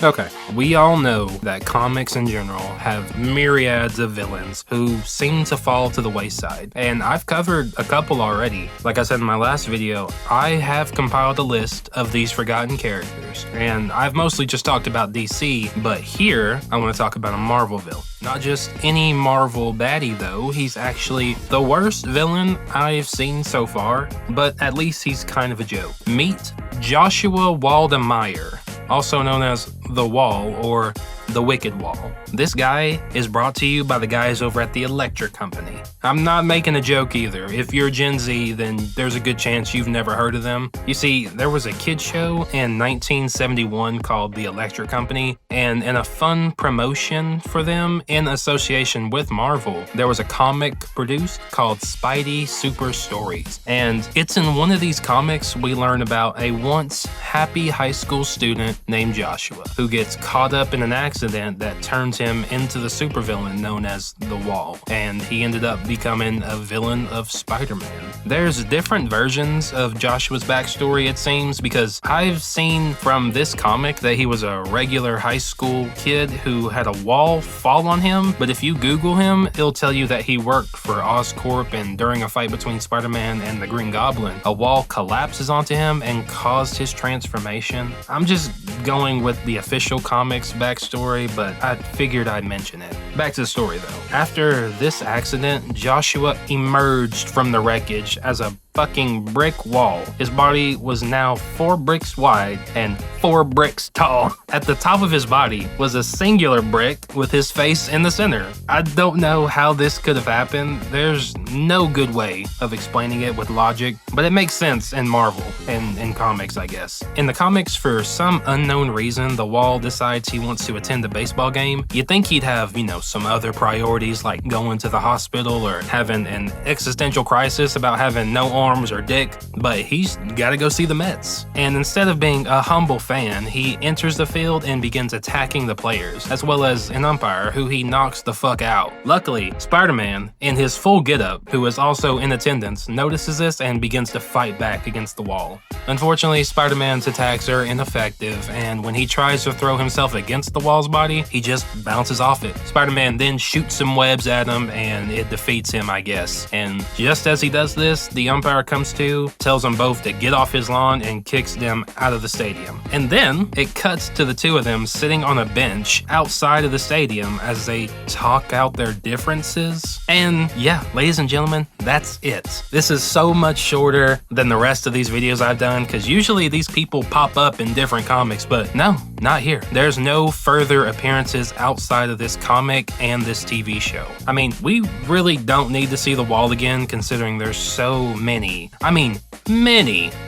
Okay, we all know that comics in general have myriads of villains who seem to fall to the wayside, and I've covered a couple already. Like I said in my last video, I have compiled a list of these forgotten characters, and I've mostly just talked about DC, but here I want to talk about a Marvel villain. Not just any Marvel baddie though, he's actually the worst villain I've seen so far, but at least he's kind of a joke. Meet Joshua Waldemeier, also known as The Wall or The Wicked Wall. This guy is brought to you by the guys over at the Electric Company. I'm not making a joke either. If you're Gen Z, then there's a good chance you've never heard of them. You see, there was a kid show in 1971 called The Electric Company, and in a fun promotion for them in association with Marvel, there was a comic produced called Spidey Super Stories. And it's in one of these comics we learn about a once happy high school student named Joshua, who gets caught up in an accident that turns him into the supervillain known as The Wall, and he ended up becoming a villain of Spider-Man. There's different versions of Joshua's backstory, it seems, because I've seen from this comic that he was a regular high school kid who had a wall fall on him, but if you Google him, it'll tell you that he worked for Oscorp, and during a fight between Spider-Man and the Green Goblin, a wall collapses onto him and caused his transformation. I'm just going with the official comics backstory, but I figured I'd mention it. Back to the story though. After this accident, Joshua emerged from the wreckage as a fucking brick wall. His body was now 4 bricks wide and 4 bricks tall. At the top of his body was a singular brick with his face in the center. I don't know how this could have happened. There's no good way of explaining it with logic, but it makes sense in Marvel and in comics, I guess. In the comics, for some unknown reason, the Wall decides he wants to attend a baseball game. You'd think he'd have, some other priorities like going to the hospital or having an existential crisis about having no arms or dick, but he's gotta go see the Mets. And instead of being a humble fan, he enters the field and begins attacking the players, as well as an umpire who he knocks the fuck out. Luckily, Spider-Man, in his full getup, who is also in attendance, notices this and begins to fight back against the Wall. Unfortunately, Spider-Man's attacks are ineffective, and when he tries to throw himself against the Wall's body, he just bounces off it. Spider-Man then shoots some webs at him, and it defeats him, I guess. And just as he does this, the umpire comes to, tells them both to get off his lawn, and kicks them out of the stadium. And then it cuts to the two of them sitting on a bench outside of the stadium as they talk out their differences. And yeah, ladies and gentlemen, that's it. This is so much shorter than the rest of these videos I've done, because usually these people pop up in different comics, but no, not here. There's no further appearances outside of this comic and this TV show. I mean, we really don't need to see the Wall again, considering there's so many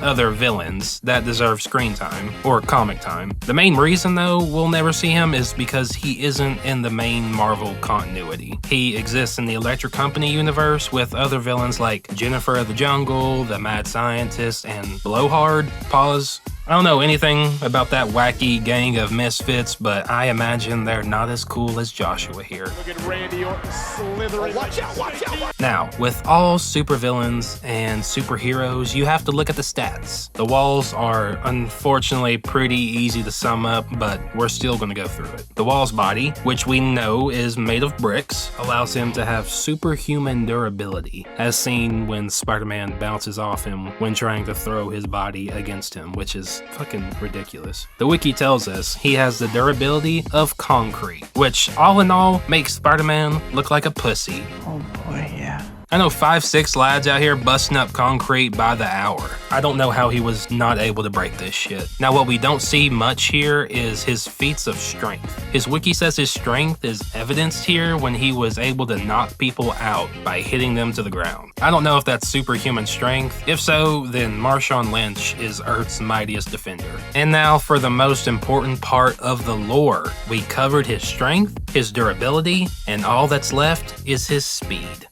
other villains that deserve screen time or comic time. The main reason though we'll never see him is because he isn't in the main Marvel continuity. He exists in the Electric Company universe with other villains like Jennifer of the Jungle, the Mad Scientist, and Blowhard. Pause. I don't know anything about that wacky gang of misfits, but I imagine they're not as cool as Joshua here. Look at Randy Orton slithering. Watch out, watch out! Now, with all supervillains and superheroes, you have to look at the stats. The Walls are unfortunately pretty easy to sum up, but we're still going to go through it. The Wall's body, which we know is made of bricks, allows him to have superhuman durability, as seen when Spider-Man bounces off him when trying to throw his body against him, which is fucking ridiculous. The wiki tells us he has the durability of concrete, which all in all makes Spider-Man look like a pussy. Oh boy, yeah. I know 5'6" lads out here busting up concrete by the hour. I don't know how he was not able to break this shit. Now, what we don't see much here is his feats of strength. His wiki says his strength is evidenced here when he was able to knock people out by hitting them to the ground. I don't know if that's superhuman strength. If so, then Marshawn Lynch is Earth's mightiest defender. And now for the most important part of the lore. We covered his strength, his durability, and all that's left is his speed.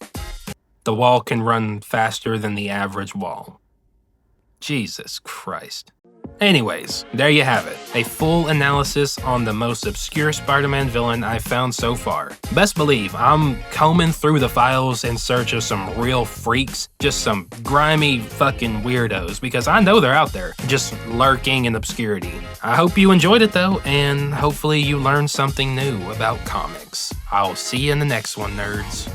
The Wall can run faster than the average wall. Jesus Christ. Anyways, there you have it. A full analysis on the most obscure Spider-Man villain I've found so far. Best believe I'm combing through the files in search of some real freaks, just some grimy fucking weirdos, because I know they're out there, just lurking in obscurity. I hope you enjoyed it though, and hopefully you learned something new about comics. I'll see you in the next one, nerds.